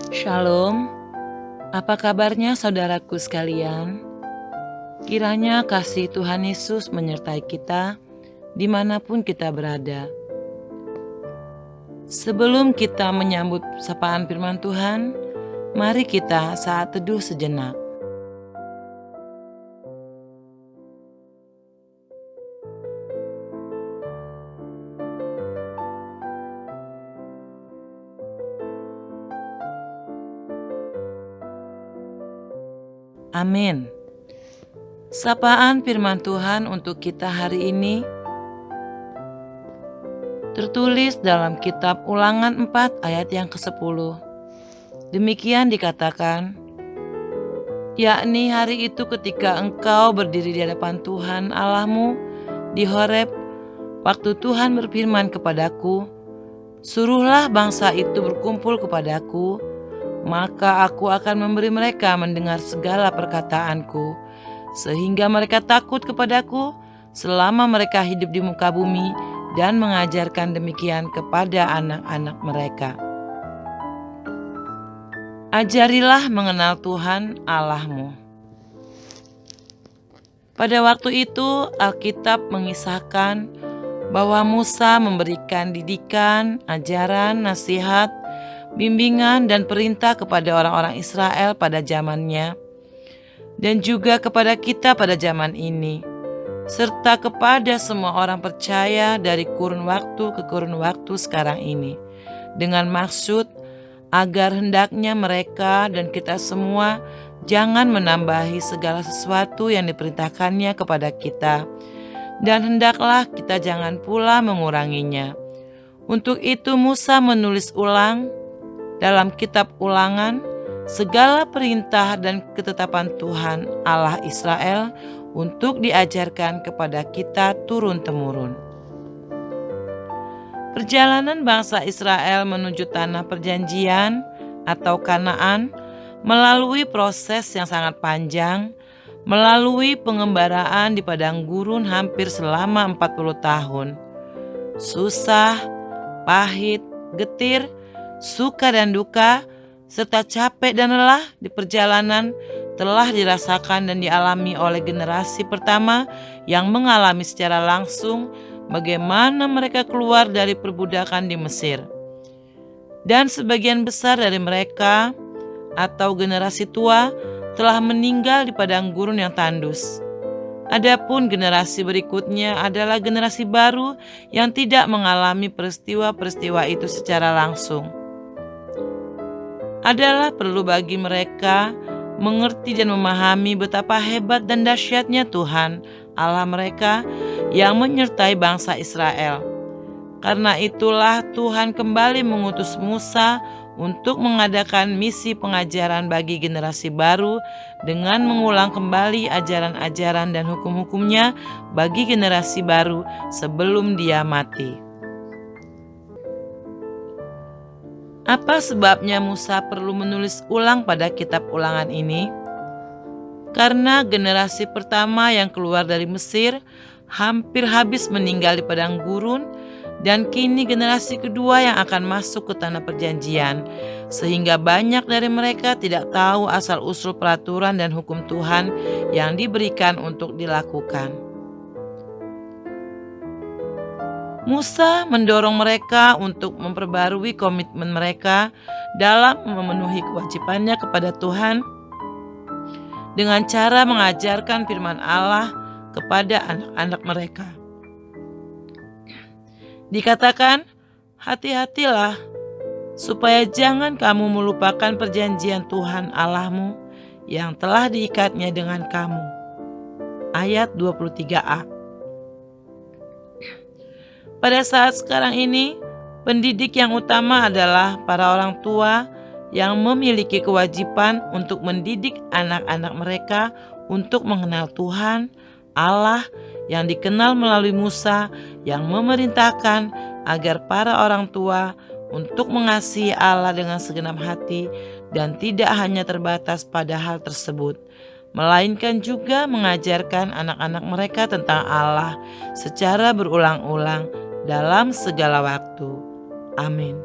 Shalom, apa kabarnya saudaraku sekalian? Kiranya kasih Tuhan Yesus menyertai kita dimanapun kita berada. Sebelum kita menyambut sapaan firman Tuhan, mari kita saat teduh sejenak. Amin. Sapaan firman Tuhan untuk kita hari ini tertulis dalam kitab Ulangan 4 ayat yang ke-10. Demikian dikatakan, yakni hari itu ketika engkau berdiri di hadapan Tuhan Allahmu di Horeb, waktu Tuhan berfirman kepadaku, suruhlah bangsa itu berkumpul kepadaku, maka aku akan memberi mereka mendengar segala perkataanku, sehingga mereka takut kepadaku selama mereka hidup di muka bumi, dan mengajarkan demikian kepada anak-anak mereka. Ajarilah mengenal Tuhan Allahmu. Pada waktu itu Alkitab mengisahkan bahwa Musa memberikan didikan, ajaran, nasihat, bimbingan dan perintah kepada orang-orang Israel pada zamannya, dan juga kepada kita pada zaman ini, serta kepada semua orang percaya dari kurun waktu ke kurun waktu sekarang ini, dengan maksud agar hendaknya mereka dan kita semua jangan menambahi segala sesuatu yang diperintahkannya kepada kita, dan hendaklah kita jangan pula menguranginya. Untuk itu Musa menulis ulang dalam kitab Ulangan segala perintah dan ketetapan Tuhan Allah Israel untuk diajarkan kepada kita turun-temurun. Perjalanan bangsa Israel menuju tanah perjanjian atau Kanaan melalui proses yang sangat panjang, melalui pengembaraan di padang gurun hampir selama 40 tahun. Susah, pahit, getir, suka dan duka, serta capek dan lelah di perjalanan telah dirasakan dan dialami oleh generasi pertama yang mengalami secara langsung bagaimana mereka keluar dari perbudakan di Mesir. Dan sebagian besar dari mereka atau generasi tua telah meninggal di padang gurun yang tandus. Adapun generasi berikutnya adalah generasi baru yang tidak mengalami peristiwa-peristiwa itu secara langsung. Adalah perlu bagi mereka mengerti dan memahami betapa hebat dan dahsyatnya Tuhan Allah mereka yang menyertai bangsa Israel. Karena itulah Tuhan kembali mengutus Musa untuk mengadakan misi pengajaran bagi generasi baru dengan mengulang kembali ajaran-ajaran dan hukum-hukumnya bagi generasi baru sebelum dia mati. Apa sebabnya Musa perlu menulis ulang pada kitab Ulangan ini? Karena generasi pertama yang keluar dari Mesir hampir habis meninggal di padang gurun, dan kini generasi kedua yang akan masuk ke tanah perjanjian, sehingga banyak dari mereka tidak tahu asal-usul peraturan dan hukum Tuhan yang diberikan untuk dilakukan. Musa mendorong mereka untuk memperbarui komitmen mereka dalam memenuhi kewajibannya kepada Tuhan dengan cara mengajarkan firman Allah kepada anak-anak mereka. Dikatakan, hati-hatilah supaya jangan kamu melupakan perjanjian Tuhan Allahmu yang telah diikatnya dengan kamu. Ayat 23a. Pada saat sekarang ini, pendidik yang utama adalah para orang tua yang memiliki kewajiban untuk mendidik anak-anak mereka untuk mengenal Tuhan Allah yang dikenal melalui Musa yang memerintahkan agar para orang tua untuk mengasihi Allah dengan segenap hati dan tidak hanya terbatas pada hal tersebut, melainkan juga mengajarkan anak-anak mereka tentang Allah secara berulang-ulang dalam segala waktu. Amin.